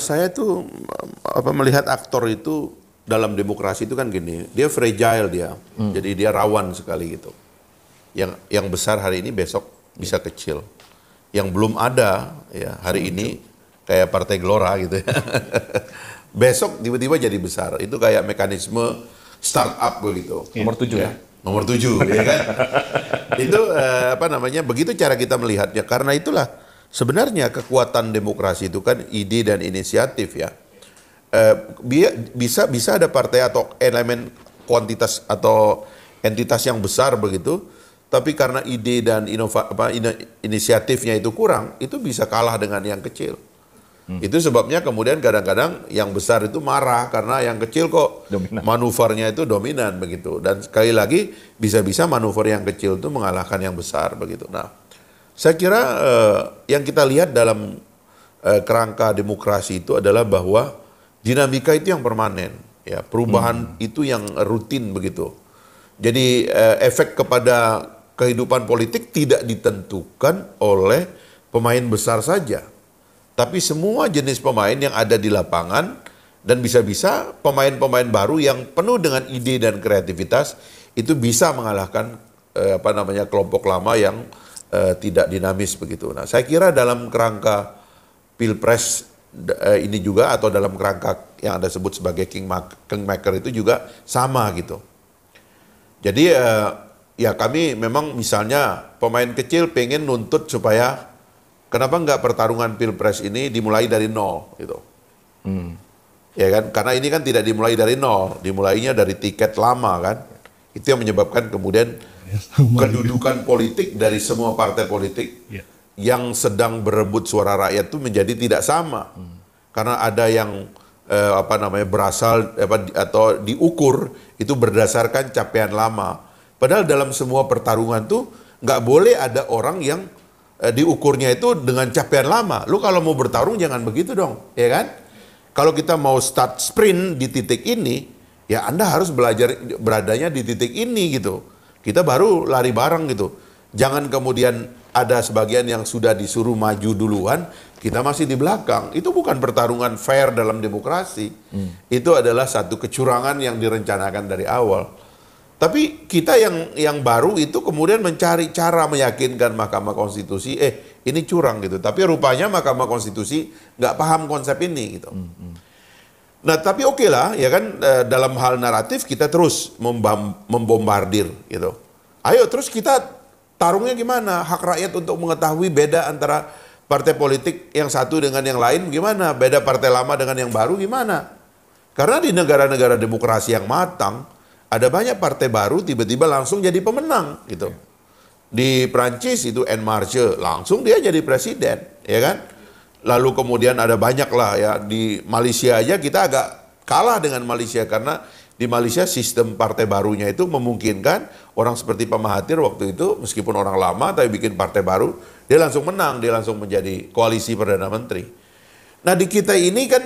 Saya tuh melihat aktor itu dalam demokrasi itu kan gini, dia fragile dia, jadi dia rawan sekali gitu. Yang besar hari ini besok bisa kecil, yang belum ada ya hari ini kayak Partai Gelora gitu ya, besok tiba-tiba jadi besar. Itu kayak mekanisme startup begitu. Nomor 7 ya. Nomor 7 ya kan. Itu begitu cara kita melihatnya. Karena itulah sebenarnya kekuatan demokrasi itu kan ide dan inisiatif ya. Bisa ada partai atau elemen kuantitas atau entitas yang besar begitu, tapi karena ide dan inisiatifnya itu kurang, itu bisa kalah dengan yang kecil. Itu sebabnya kemudian kadang-kadang yang besar itu marah karena yang kecil kok dominan. Manuvernya itu dominan begitu. Dan sekali lagi bisa-bisa manuver yang kecil itu mengalahkan yang besar begitu. Nah, saya kira yang kita lihat dalam kerangka demokrasi itu adalah bahwa dinamika itu yang permanen, ya perubahan itu yang rutin begitu. Jadi efek kepada kehidupan politik tidak ditentukan oleh pemain besar saja. Tapi semua jenis pemain yang ada di lapangan dan bisa-bisa pemain-pemain baru yang penuh dengan ide dan kreativitas itu bisa mengalahkan kelompok lama yang tidak dinamis begitu. Nah, saya kira dalam kerangka Pilpres ini juga atau dalam kerangka yang Anda sebut sebagai kingmaker itu juga sama gitu. Jadi ya kami memang misalnya pemain kecil pengen nuntut supaya kenapa nggak pertarungan Pilpres ini dimulai dari nol gitu. Ya kan, karena ini kan tidak dimulai dari nol, dimulainya dari tiket lama kan. Itu yang menyebabkan kemudian kedudukan politik dari semua partai politik yang sedang berebut suara rakyat itu menjadi tidak sama. Karena ada yang berasal atau diukur itu berdasarkan capaian lama. Padahal dalam semua pertarungan tuh nggak boleh ada orang yang diukurnya itu dengan capaian lama. Lu kalau mau bertarung jangan begitu dong, ya kan? Kalau kita mau start sprint di titik ini, ya Anda harus belajar beradanya di titik ini gitu. Kita baru lari bareng gitu. Jangan kemudian ada sebagian yang sudah disuruh maju duluan, kita masih di belakang. Itu bukan pertarungan fair dalam demokrasi. Itu adalah satu kecurangan yang direncanakan dari awal. Tapi kita yang baru itu kemudian mencari cara meyakinkan Mahkamah Konstitusi, ini curang gitu. Tapi rupanya Mahkamah Konstitusi nggak paham konsep ini gitu. Nah tapi oke lah, ya kan dalam hal naratif kita terus membombardir gitu. Ayo terus kita tarungnya gimana? Hak rakyat untuk mengetahui beda antara partai politik yang satu dengan yang lain gimana? Beda partai lama dengan yang baru gimana? Karena di negara-negara demokrasi yang matang, ada banyak partai baru tiba-tiba langsung jadi pemenang gitu. Di Prancis itu En Marche langsung dia jadi presiden, ya kan? Lalu kemudian ada banyak lah ya di Malaysia aja kita agak kalah dengan Malaysia karena di Malaysia sistem partai barunya itu memungkinkan orang seperti Pak Mahathir waktu itu meskipun orang lama tapi bikin partai baru dia langsung menang, dia langsung menjadi koalisi Perdana Menteri. Nah di kita ini kan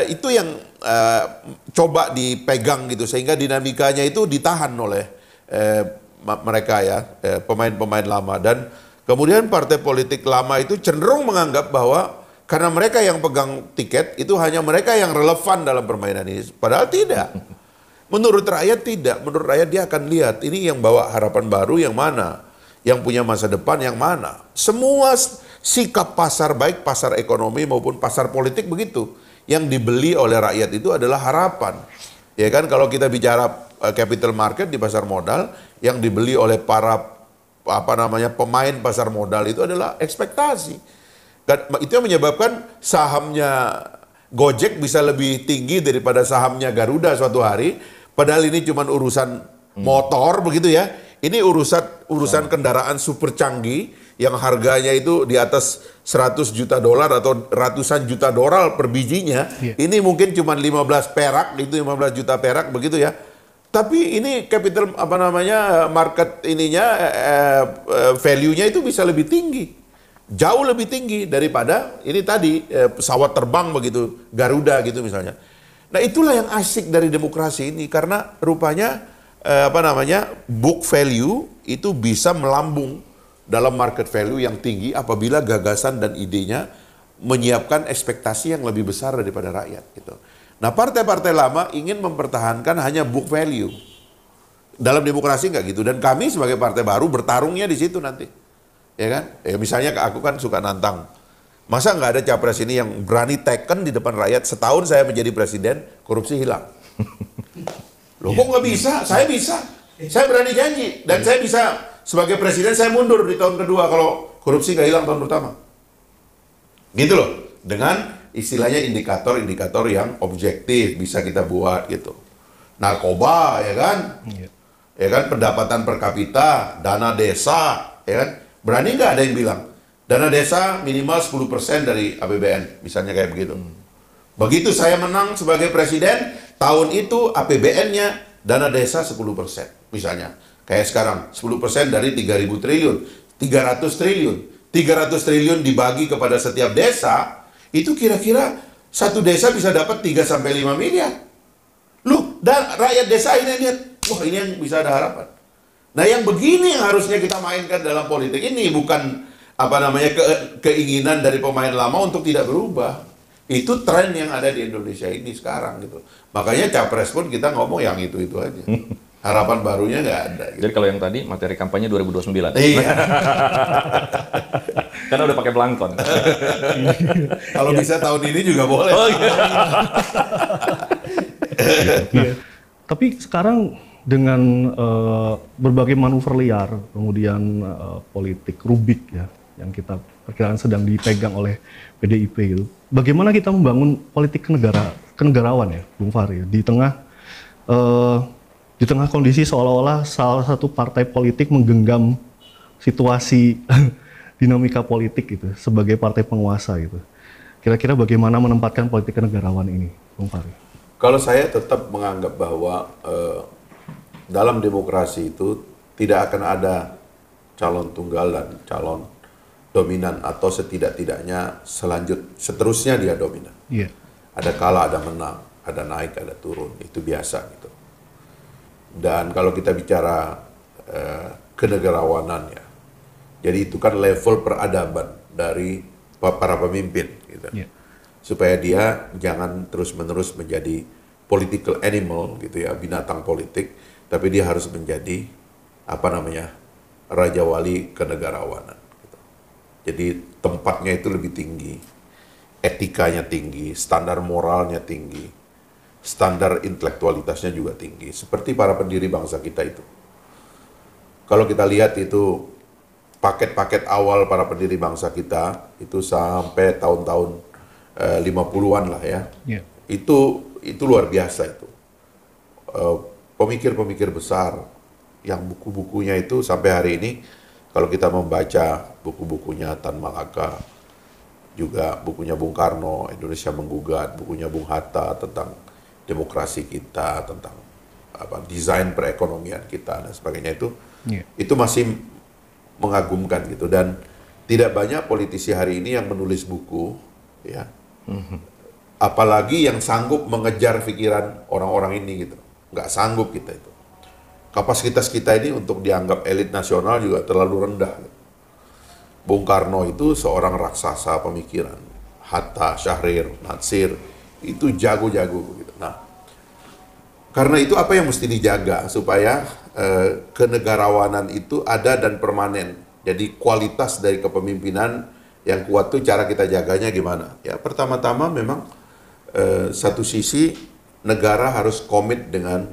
itu yang coba dipegang gitu sehingga dinamikanya itu ditahan oleh mereka ya pemain-pemain lama dan kemudian partai politik lama itu cenderung menganggap bahwa karena mereka yang pegang tiket itu hanya mereka yang relevan dalam permainan ini, padahal tidak. Menurut rakyat tidak, menurut rakyat dia akan lihat ini yang bawa harapan baru yang mana, yang punya masa depan yang mana. Semua sikap pasar baik pasar ekonomi maupun pasar politik begitu. Yang dibeli oleh rakyat itu adalah harapan. Ya kan kalau kita bicara capital market di pasar modal yang dibeli oleh para pemain pasar modal itu adalah ekspektasi. Dan itu yang menyebabkan sahamnya Gojek bisa lebih tinggi daripada sahamnya Garuda suatu hari. Padahal ini cuma urusan motor begitu ya. Ini urusan kendaraan super canggih yang harganya itu di atas 100 juta dolar atau ratusan juta dolar per bijinya. Ini mungkin cuma 15 perak, itu 15 juta perak begitu ya. Tapi ini capital market ininya value-nya itu bisa lebih tinggi. Jauh lebih tinggi daripada ini tadi pesawat terbang begitu, Garuda gitu misalnya. Nah, itulah yang asik dari demokrasi ini karena rupanya book value itu bisa melambung dalam market value yang tinggi apabila gagasan dan idenya menyiapkan ekspektasi yang lebih besar daripada rakyat gitu. Nah, partai-partai lama ingin mempertahankan hanya book value. Dalam demokrasi nggak gitu, dan kami sebagai partai baru bertarungnya di situ nanti, ya kan? Misalnya aku kan suka nantang, masa nggak ada capres ini yang berani teken di depan rakyat, setahun saya menjadi presiden, korupsi hilang. Loh kok nggak bisa? Saya bisa, saya berani janji, dan saya bisa sebagai presiden saya mundur di tahun kedua kalau korupsi nggak hilang tahun pertama. Gitu loh, dengan istilahnya indikator-indikator yang objektif bisa kita buat gitu. Narkoba, ya kan? Ya kan, pendapatan per kapita, dana desa, ya kan? Berani nggak ada yang bilang, dana desa minimal 10% dari APBN, misalnya kayak begitu. Begitu saya menang sebagai presiden, tahun itu APBN-nya dana desa 10%, misalnya. Kayak sekarang, 10% dari 3.000 triliun, 300 triliun. 300 triliun dibagi kepada setiap desa, itu kira-kira satu desa bisa dapat 3-5 miliar. Loh, dan rakyat desa ini lihat, wah ini yang bisa ada harapan. Nah yang begini yang harusnya kita mainkan dalam politik ini, bukan keinginan dari pemain lama untuk tidak berubah. Itu tren yang ada di Indonesia ini sekarang gitu. Makanya capres pun kita ngomong yang itu aja. Harapan barunya nggak ada. Gitu. Jadi kalau yang tadi materi kampanye 2029. Iya. Karena udah pakai belangkon. Kalau bisa tahun ini juga boleh. Oh, iya. Iya. Tapi sekarang dengan berbagai manuver liar, kemudian politik rubik ya, yang kita perkirakan sedang dipegang oleh PDIP gitu. Bagaimana kita membangun politik kenegarawan ya, Bung Fahri, di tengah kondisi seolah-olah salah satu partai politik menggenggam situasi dinamika politik gitu sebagai partai penguasa gitu. Kira-kira bagaimana menempatkan politik kenegarawan ini, Bung Fahri? Kalau saya tetap menganggap bahwa dalam demokrasi itu tidak akan ada calon tunggal dan calon dominan, atau setidak-tidaknya seterusnya dia dominan. Yeah. Ada kalah, ada menang, ada naik, ada turun, itu biasa gitu. Dan kalau kita bicara kenegarawanan ya, jadi itu kan level peradaban dari para pemimpin gitu. Yeah. Supaya dia jangan terus-menerus menjadi political animal gitu ya, binatang politik, tapi dia harus menjadi raja wali kenegarawanan gitu. Jadi tempatnya itu lebih tinggi, etikanya tinggi, standar moralnya tinggi, standar intelektualitasnya juga tinggi, seperti para pendiri bangsa kita itu. Kalau kita lihat itu paket-paket awal para pendiri bangsa kita itu sampai tahun-tahun 50-an lah ya. Yeah. Itu luar biasa itu. Pemikir-pemikir besar yang buku-bukunya itu sampai hari ini kalau kita membaca buku-bukunya Tan Malaka, juga bukunya Bung Karno, Indonesia Menggugat, bukunya Bung Hatta tentang demokrasi kita, tentang desain perekonomian kita dan sebagainya itu masih mengagumkan gitu, dan tidak banyak politisi hari ini yang menulis buku ya. Apalagi yang sanggup mengejar pikiran orang-orang ini gitu. Nggak sanggup kita itu. Kapasitas kita ini untuk dianggap elit nasional juga terlalu rendah. Bung Karno itu seorang raksasa pemikiran. Hatta, Syahrir, Natsir, itu jago-jago gitu. Nah, karena itu apa yang mesti dijaga supaya kenegarawanan itu ada dan permanen. Jadi kualitas dari kepemimpinan yang kuat tuh cara kita jaganya gimana? Ya pertama-tama memang satu sisi negara harus komit dengan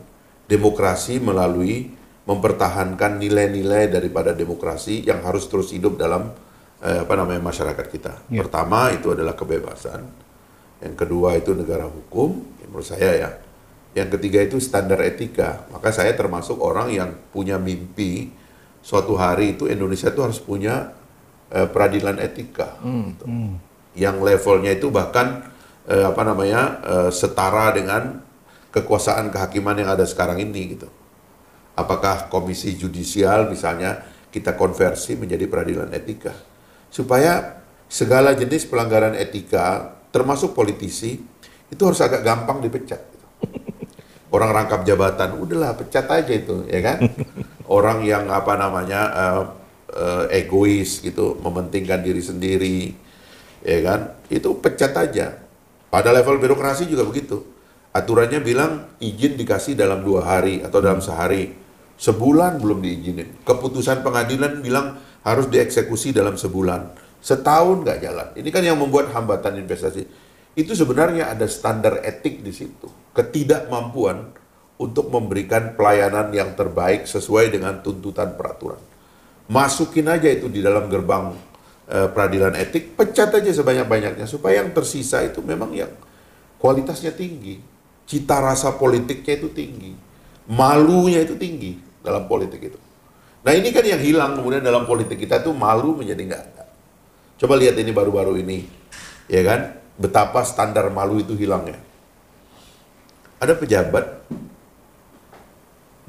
demokrasi melalui mempertahankan nilai-nilai daripada demokrasi yang harus terus hidup dalam masyarakat kita. Yeah. Pertama itu adalah kebebasan. Yang kedua itu negara hukum, menurut saya ya. Yang ketiga itu standar etika. Maka saya termasuk orang yang punya mimpi suatu hari itu Indonesia itu harus punya peradilan etika. Gitu. Yang levelnya itu bahkan setara dengan kekuasaan kehakiman yang ada sekarang ini gitu. Apakah komisi judisial misalnya kita konversi menjadi peradilan etika supaya segala jenis pelanggaran etika termasuk politisi itu harus agak gampang dipecat gitu. Orang rangkap jabatan udahlah pecat aja itu ya kan. Orang yang egois gitu, mementingkan diri sendiri ya kan? Itu pecat aja. Pada level birokrasi juga begitu. Aturannya bilang izin dikasih dalam 2 hari atau dalam sehari. Sebulan belum diizinin. Keputusan pengadilan bilang harus dieksekusi dalam sebulan. Setahun nggak jalan. Ini kan yang membuat hambatan investasi. Itu sebenarnya ada standar etik di situ. Ketidakmampuan untuk memberikan pelayanan yang terbaik sesuai dengan tuntutan peraturan. Masukin aja itu di dalam gerbang peradilan etik, pecat aja sebanyak-banyaknya supaya yang tersisa itu memang yang kualitasnya tinggi, cita rasa politiknya itu tinggi, malunya itu tinggi dalam politik itu. Nah ini kan yang hilang kemudian dalam politik kita tuh malu menjadi nggak ada. Coba lihat ini baru-baru ini, ya kan, betapa standar malu itu hilangnya. Ada pejabat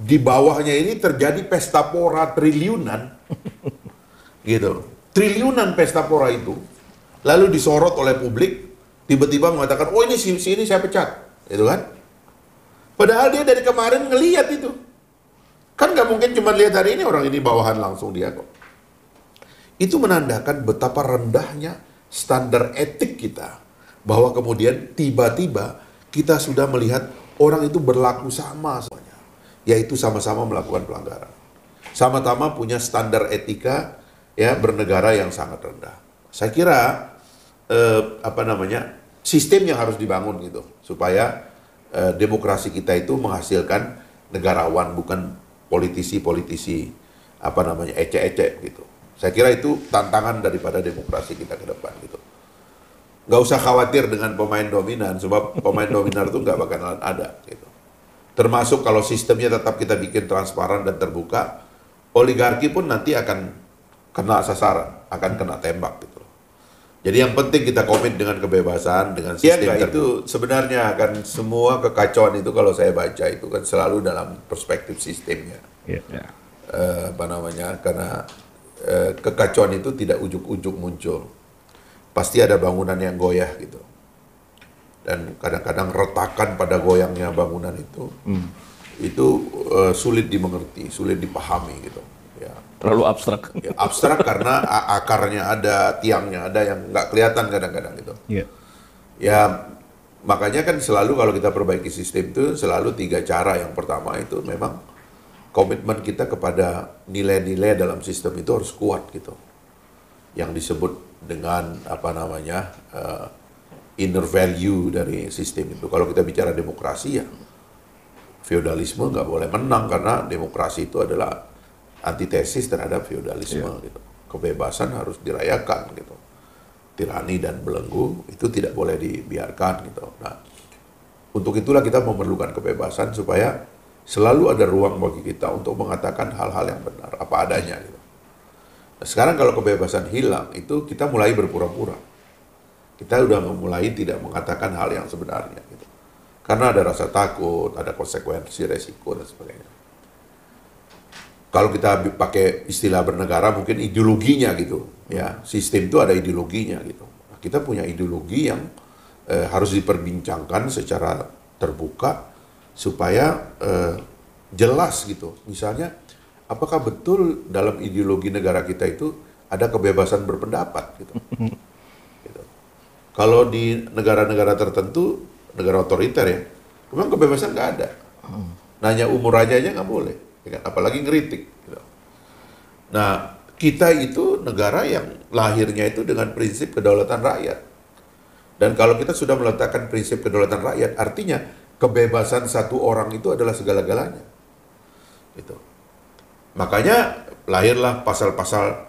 di bawahnya ini terjadi pesta pora triliunan, gitu. Triliunan pesta pora itu, lalu disorot oleh publik, tiba-tiba mengatakan, oh ini si ini saya pecat, gitu kan? Padahal dia dari kemarin ngelihat itu. Kan nggak mungkin cuma lihat hari ini, orang ini bawahan langsung dia kok. Itu menandakan betapa rendahnya standar etik kita. Bahwa kemudian tiba-tiba kita sudah melihat orang itu berlaku sama semuanya. Yaitu sama-sama melakukan pelanggaran. Sama-sama punya standar etika, ya, bernegara yang sangat rendah. Saya kira sistem yang harus dibangun gitu supaya demokrasi kita itu menghasilkan negarawan, bukan politisi-politisi ecek-ecek gitu. Saya kira itu tantangan daripada demokrasi kita ke depan gitu. Nggak usah khawatir dengan pemain dominan, sebab pemain dominan itu nggak bakalan ada gitu. Termasuk kalau sistemnya tetap kita bikin transparan dan terbuka, oligarki pun nanti akan kena sasaran, akan kena tembak gitu loh. Jadi yang penting kita komit dengan kebebasan, dengan sistem itu sebenarnya akan semua kekacauan itu kalau saya baca itu kan selalu dalam perspektif sistemnya. Karena kekacauan itu tidak ujuk-ujuk muncul. Pasti ada bangunan yang goyah gitu. Dan kadang-kadang retakan pada goyangnya bangunan itu sulit dimengerti, sulit dipahami gitu. Ya. Terlalu abstrak. Ya, abstrak karena akarnya ada, tiangnya ada yang nggak kelihatan kadang-kadang gitu. Ya makanya kan selalu kalau kita perbaiki sistem itu selalu 3 cara. Yang pertama itu memang komitmen kita kepada nilai-nilai dalam sistem itu harus kuat gitu. Yang disebut dengan inner value dari sistem itu. Kalau kita bicara demokrasi ya feodalisme nggak boleh menang karena demokrasi itu adalah antitesis terhadap feodalisme gitu. Kebebasan harus dirayakan gitu. Tirani dan belenggu itu tidak boleh dibiarkan gitu. Nah, untuk itulah kita memerlukan kebebasan supaya selalu ada ruang bagi kita untuk mengatakan hal-hal yang benar apa adanya gitu. Nah, sekarang kalau kebebasan hilang itu kita mulai berpura-pura. Kita udah mulai tidak mengatakan hal yang sebenarnya gitu. Karena ada rasa takut, ada konsekuensi, resiko dan sebagainya. Kalau kita pakai istilah bernegara mungkin ideologinya gitu ya, sistem itu ada ideologinya gitu. Nah, kita punya ideologi yang harus diperbincangkan secara terbuka supaya jelas gitu. Misalnya apakah betul dalam ideologi negara kita itu ada kebebasan berpendapat gitu. Gitu. Kalau di negara-negara tertentu, negara otoriter ya, memang kebebasan nggak ada. Nanya umur aja nggak boleh. Apalagi ngeritik. Gitu. Nah, kita itu negara yang lahirnya itu dengan prinsip kedaulatan rakyat. Dan kalau kita sudah meletakkan prinsip kedaulatan rakyat, artinya kebebasan satu orang itu adalah segala-galanya. Gitu. Makanya lahirlah pasal-pasal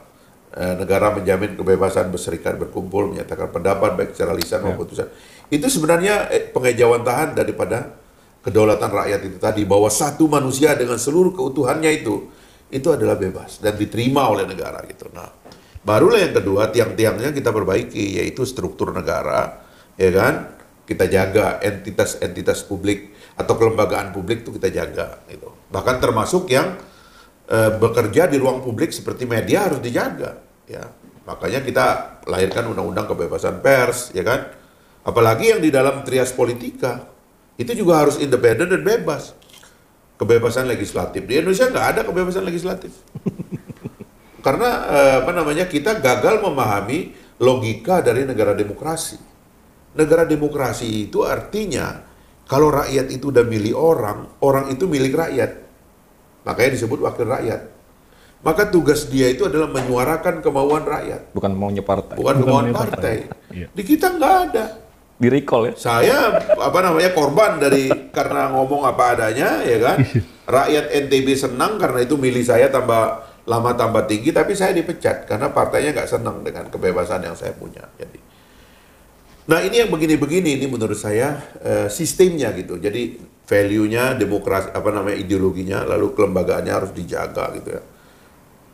negara menjamin kebebasan berserikat, berkumpul, menyatakan pendapat baik secara lisan maupun tulisan. Itu sebenarnya pengejauhan tahan daripada kedaulatan rakyat itu tadi, bahwa satu manusia dengan seluruh keutuhannya itu adalah bebas dan diterima oleh negara gitu. Nah, barulah yang kedua tiang-tiangnya kita perbaiki, yaitu struktur negara, ya kan? Kita jaga entitas-entitas publik atau kelembagaan publik itu kita jaga gitu. Bahkan termasuk yang bekerja di ruang publik seperti media harus dijaga, ya. Makanya kita lahirkan undang-undang kebebasan pers, ya kan? Apalagi yang di dalam trias politika. Itu juga harus independen dan bebas. Kebebasan legislatif. Di Indonesia nggak ada kebebasan legislatif. Karena kita gagal memahami logika dari negara demokrasi. Negara demokrasi itu artinya kalau rakyat itu udah milih orang, orang itu milik rakyat. Makanya disebut wakil rakyat. Maka tugas dia itu adalah menyuarakan kemauan rakyat. Bukan maunya partai. Bukan kemauan partai. Iya. Di kita nggak ada. Di recall ya. Saya korban dari karena ngomong apa adanya, ya kan? Rakyat NTB senang karena itu milih saya tambah lama tambah tinggi, tapi saya dipecat karena partainya nggak senang dengan kebebasan yang saya punya. Jadi, nah ini yang begini-begini ini menurut saya sistemnya gitu. Jadi value-nya demokrasi ideologinya, lalu kelembagaannya harus dijaga gitu ya.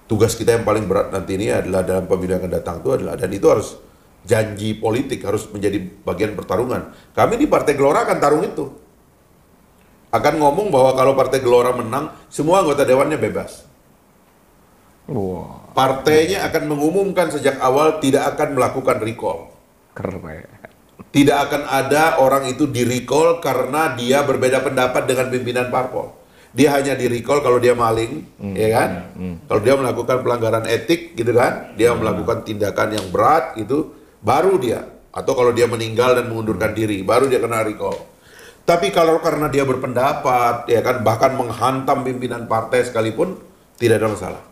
Tugas kita yang paling berat nanti ini adalah dalam pemilu yang akan datang itu adalah, dan itu harus janji politik, harus menjadi bagian pertarungan. Kami di Partai Gelora akan tarung itu. Akan ngomong bahwa kalau Partai Gelora menang, semua anggota dewannya bebas. Wah, Partainya akan mengumumkan sejak awal tidak akan melakukan recall. keren. Tidak akan ada orang itu di-recall karena dia berbeda pendapat dengan pimpinan parpol. Dia hanya di-recall kalau dia maling, ya kan? Kalau dia melakukan pelanggaran etik, gitu kan? Dia melakukan tindakan yang berat, gitu, baru dia. Atau kalau dia meninggal dan mengundurkan diri, baru dia kena recall. Tapi kalau karena dia berpendapat, ya kan, bahkan menghantam pimpinan partai sekalipun, tidak ada masalah.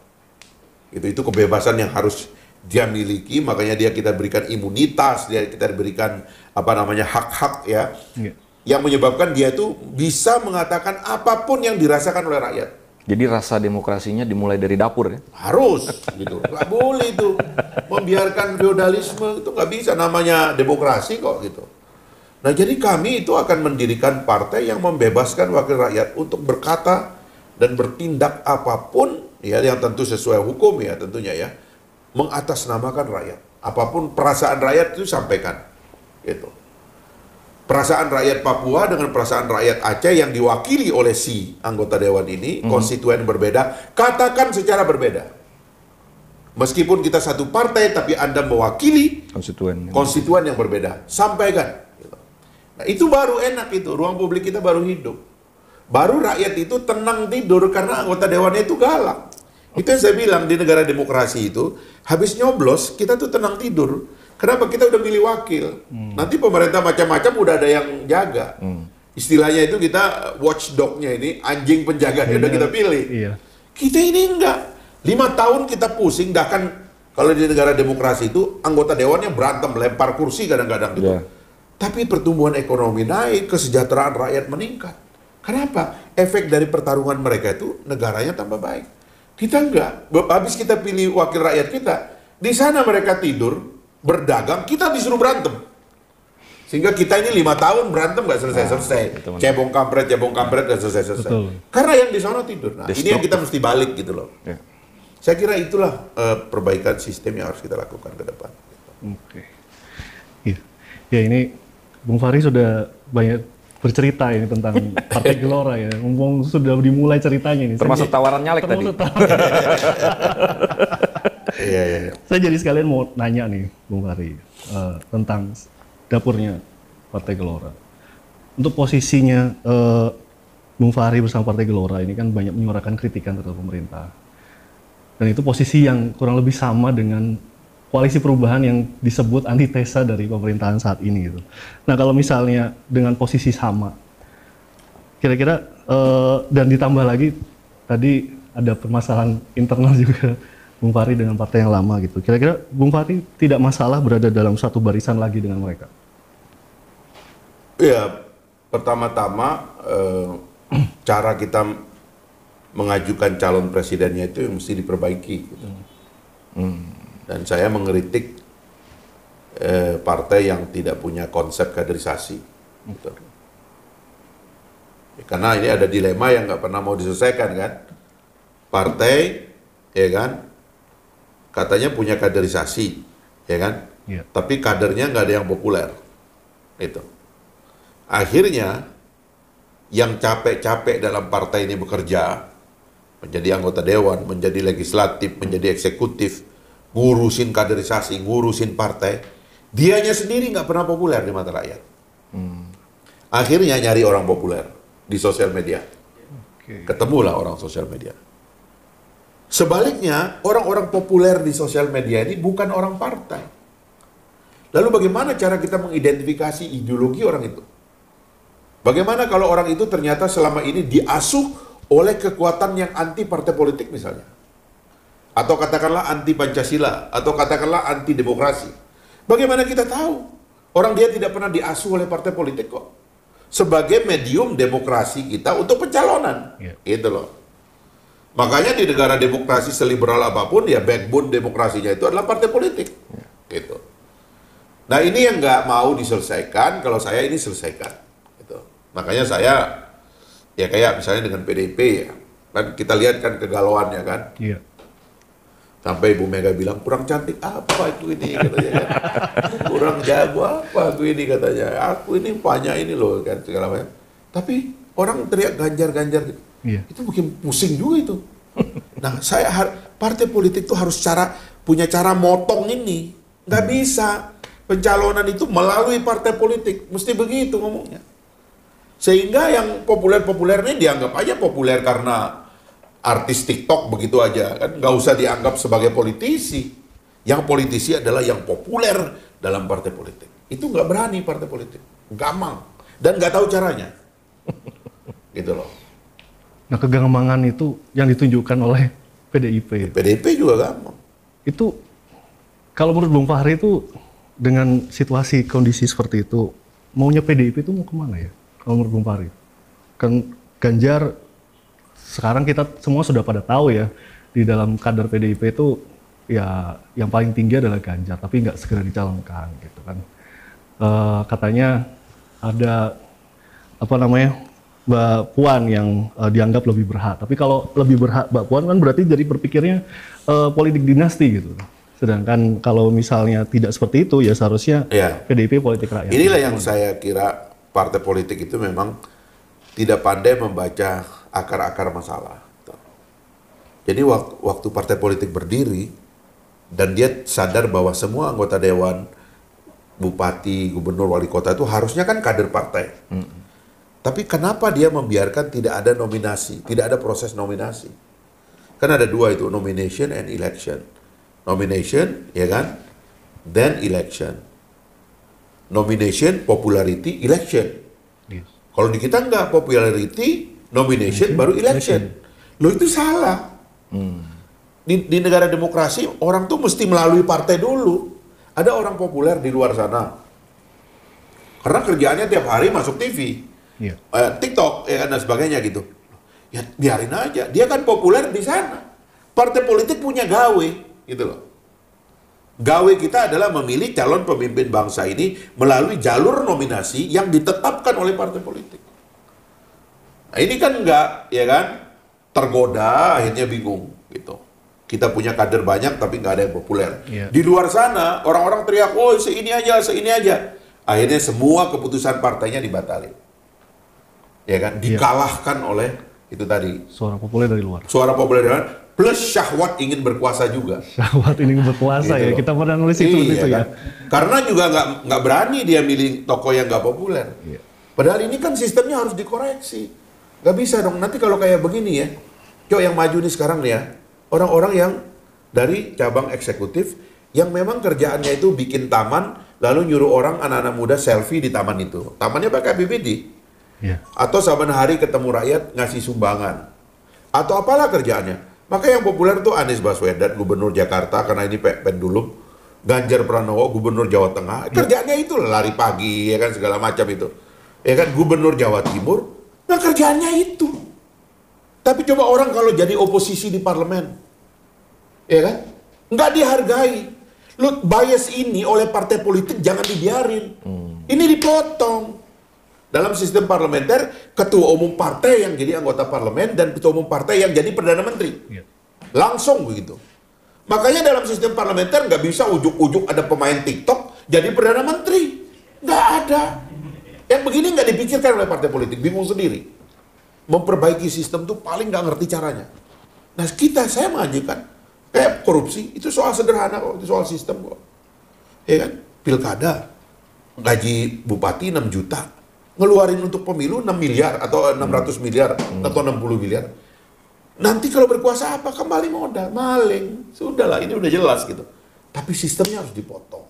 Itu kebebasan yang harus dia miliki, makanya kita berikan imunitas, kita berikan hak-hak ya. Yang menyebabkan dia itu bisa mengatakan apapun yang dirasakan oleh rakyat. Jadi rasa demokrasinya dimulai dari dapur ya? Harus, gitu. Nggak boleh itu. Membiarkan feodalisme itu nggak bisa, namanya demokrasi kok, gitu. Nah, jadi kami itu akan mendirikan partai yang membebaskan wakil rakyat untuk berkata dan bertindak apapun, ya, yang tentu sesuai hukum ya, tentunya ya. Mengatasnamakan rakyat. Apapun perasaan rakyat itu sampaikan, gitu. Perasaan rakyat Papua dengan perasaan rakyat Aceh yang diwakili oleh si anggota dewan ini, konstituen berbeda, katakan secara berbeda. Meskipun kita satu partai, tapi Anda mewakili konstituen yang berbeda. Sampaikan. Nah, itu baru enak itu, ruang publik kita baru hidup. Baru rakyat itu tenang tidur karena anggota dewannya itu galak. Itu yang saya bilang di negara demokrasi itu, habis nyoblos, kita tuh tenang tidur. Kenapa? Kita udah milih wakil. Nanti pemerintah macam-macam udah ada yang jaga. Istilahnya itu kita watchdog-nya ini, anjing penjaganya udah kita pilih. Iya. Kita ini enggak. 5 tahun kita pusing, bahkan kalau di negara demokrasi itu, anggota dewannya berantem, lempar kursi kadang-kadang gitu. Yeah. Tapi pertumbuhan ekonomi naik, kesejahteraan rakyat meningkat. Kenapa? Efek dari pertarungan mereka itu, negaranya tambah baik. Kita enggak. Habis kita pilih wakil rakyat kita, di sana mereka tidur, berdagang, kita disuruh berantem. Sehingga kita ini 5 tahun berantem nggak selesai-selesai. Cebong kampret nggak selesai-selesai. Karena yang di sana tidur. Nah, ini yang kita mesti balik gitu loh. Ya. Saya kira itulah perbaikan sistem yang harus kita lakukan ke depan. Oke. Iya. Ya, ini Bung Fahri sudah banyak bercerita ini tentang Partai Gelora ya. Mumpung sudah dimulai ceritanya ini. Termasuk tawaran nyalek tadi. Iya. Saya jadi sekalian mau nanya nih, Bung Fahri, tentang dapurnya Partai Gelora. Untuk posisinya Bung Fahri bersama Partai Gelora ini kan banyak menyuarakan kritikan terhadap pemerintah. Dan itu posisi yang kurang lebih sama dengan koalisi perubahan yang disebut antitesa dari pemerintahan saat ini gitu. Nah, kalau misalnya dengan posisi sama, kira-kira dan ditambah lagi tadi ada permasalahan internal juga Bung Fahri dengan partai yang lama gitu. Kira-kira Bung Fahri tidak masalah berada dalam satu barisan lagi dengan mereka? Ya, pertama-tama cara kita mengajukan calon presidennya itu mesti diperbaiki. Gitu. Dan saya mengkritik partai yang tidak punya konsep kaderisasi. Gitu. Ya, karena ini ada dilema yang nggak pernah mau diselesaikan kan. Partai, ya kan, katanya punya kaderisasi, ya kan? Yeah. Tapi kadernya nggak ada yang populer. Itu. Akhirnya, yang capek-capek dalam partai ini bekerja, menjadi anggota dewan, menjadi legislatif, menjadi eksekutif, ngurusin kaderisasi, ngurusin partai, dianya sendiri nggak pernah populer di mata rakyat. Akhirnya nyari orang populer di sosial media. Ketemulah orang sosial media. Sebaliknya, orang-orang populer di sosial media ini bukan orang partai. Lalu bagaimana cara kita mengidentifikasi ideologi orang itu? Bagaimana kalau orang itu ternyata selama ini diasuh oleh kekuatan yang anti partai politik misalnya? Atau katakanlah anti Pancasila, atau katakanlah anti demokrasi. Bagaimana kita tahu? Orang dia tidak pernah diasuh oleh partai politik kok. Sebagai medium demokrasi kita untuk pencalonan. Gitu loh. Makanya di negara demokrasi seliberal apapun, ya backbone demokrasinya itu adalah partai politik. Gitu. Nah ini yang nggak mau diselesaikan, kalau saya ini selesaikan. Gitu. Makanya saya, ya kayak misalnya dengan PDIP ya, kan kita lihat kan kegalauannya kan. Iya. Sampai Ibu Mega bilang, kurang cantik apa itu ini katanya kan. Kurang jago apa aku ini katanya. Aku ini banyak ini loh kan segala macam. Tapi orang teriak Ganjar-Ganjar gitu. Iya. Itu bikin pusing juga itu. Nah, partai politik tuh harus punya cara motong ini. Nggak bisa pencalonan itu melalui partai politik. Mesti begitu ngomongnya. Sehingga yang populer-populer ini dianggap aja populer karena artis TikTok begitu aja kan, nggak usah dianggap sebagai politisi. Yang politisi adalah yang populer dalam partai politik. Itu nggak berani partai politik, gampang dan nggak tahu caranya, gitu loh. Nah kegamangan itu yang ditunjukkan oleh PDIP. PDIP juga gampang. Itu kalau menurut Bung Fahri itu dengan situasi kondisi seperti itu, maunya PDIP itu mau kemana ya? Kalau menurut Bung Fahri, kan Ganjar sekarang kita semua sudah pada tahu ya, di dalam kader PDIP itu ya yang paling tinggi adalah Ganjar, tapi nggak segera dicalonkan gitu kan. Katanya ada apa namanya Mbak Puan yang dianggap lebih berhak, tapi kalau lebih berhak Mbak Puan kan berarti jadi berpikirnya politik dinasti gitu. Sedangkan kalau misalnya tidak seperti itu ya seharusnya PDIP politik rakyat. Inilah yang saya kira partai politik itu memang tidak pandai membaca akar-akar masalah. Jadi waktu partai politik berdiri dan dia sadar bahwa semua anggota dewan, bupati, gubernur, wali kota itu harusnya kan kader partai. Tapi kenapa dia membiarkan tidak ada nominasi, tidak ada proses nominasi? Kan ada dua itu, nomination and election. Nomination, ya kan? Then election. Nomination, popularity, election. Kalau di kita enggak, popularity, nomination, baru election. Loh itu salah. Di negara demokrasi, orang tuh mesti melalui partai dulu. Ada orang populer di luar sana. Karena kerjaannya tiap hari masuk TV. TikTok, ya, dan sebagainya gitu. Ya biarin aja, dia kan populer di sana. Partai politik punya gawe, gitu loh. Gawe kita adalah memilih calon pemimpin bangsa ini melalui jalur nominasi yang ditetapkan oleh partai politik. Nah ini kan enggak, ya kan, tergoda, akhirnya bingung, gitu. Kita punya kader banyak tapi nggak ada yang populer. Di luar sana, orang-orang teriak, oh seini aja, seini aja. Akhirnya semua keputusan partainya dibatalin. Ya kan, dikalahkan oleh itu tadi. Suara populer dari luar. Suara populer dari luar. Plus syahwat ingin berkuasa juga. Syahwat ingin berkuasa gitu ya, kita pernah nulis itu kan? ya. Karena juga nggak berani dia milih tokoh yang nggak populer. Padahal ini kan sistemnya harus dikoreksi. Nggak bisa dong, nanti kalau kayak begini ya, Cok yang maju nih sekarang nih ya, orang-orang yang dari cabang eksekutif, yang memang kerjaannya itu bikin taman, lalu nyuruh orang anak-anak muda selfie di taman itu. Tamannya pakai APBD. Atau saban hari ketemu rakyat ngasih sumbangan. Atau apalah kerjaannya. Maka yang populer tuh Anies Baswedan, Gubernur Jakarta, karena ini pendulum. Ganjar Pranowo, Gubernur Jawa Tengah. Kerjaannya itu lari pagi, ya kan, segala macam itu. Ya kan, Gubernur Jawa Timur. Nah kerjaannya itu. Tapi coba orang kalau jadi oposisi di parlemen. Ya kan? Nggak dihargai. Lu bias ini oleh partai politik jangan dibiarin. Ini dipotong. Dalam sistem parlementer, ketua umum partai yang jadi anggota parlemen dan ketua umum partai yang jadi perdana menteri. Langsung begitu. Makanya dalam sistem parlementer nggak bisa ujuk-ujuk ada pemain TikTok jadi perdana menteri. Nggak ada. Yang begini nggak dipikirkan oleh partai politik, bingung sendiri. Memperbaiki sistem tuh paling nggak ngerti caranya. Nah saya mengajukan, kayak korupsi, itu soal sederhana kok, itu soal sistem kok. Ya kan? Pilkada, gaji bupati 6 juta. Ngeluarin untuk pemilu 6 miliar atau 600 miliar atau 60 miliar. Nanti kalau berkuasa apa? Kembali modal, maling. Sudahlah, ini udah jelas gitu. Tapi sistemnya harus dipotong.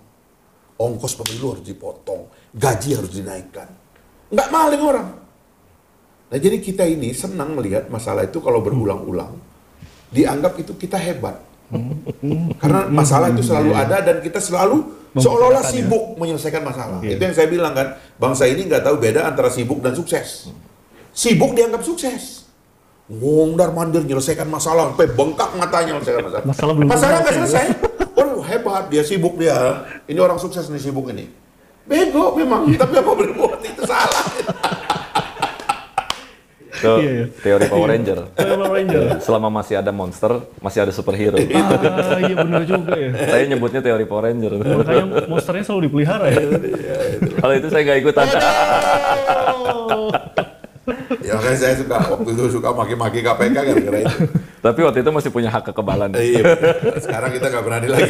ongkos pemilu harus dipotong, gaji harus dinaikkan. Nggak maling orang. Nah jadi kita ini senang melihat masalah itu kalau berulang-ulang, dianggap itu kita hebat. Karena masalah itu selalu ada dan kita selalu seolah-olah sibuk menyelesaikan masalah. Itu yang saya bilang kan, bangsa ini nggak tahu beda antara sibuk dan sukses. Sibuk dianggap sukses. Mondar-mandir menyelesaikan masalah, sampai bengkak matanya menyelesaikan masalah. Masalah nggak selesai. Oh hebat, dia sibuk dia. Ini orang sukses nih sibuk ini. Bego memang, tapi apa boleh buat itu salah. Itu teori Power Ranger. Power Ranger. Selama masih ada monster, masih ada superhero. Iya benar juga ya. Saya nyebutnya teori Power Ranger. Makanya monsternya selalu dipelihara ya. Kalau itu saya nggak ikutan. Ya makanya saya waktu itu suka maki-maki KPK gara-gara itu. Tapi waktu itu masih punya hak kekebalan. Iya, sekarang kita nggak berani lagi.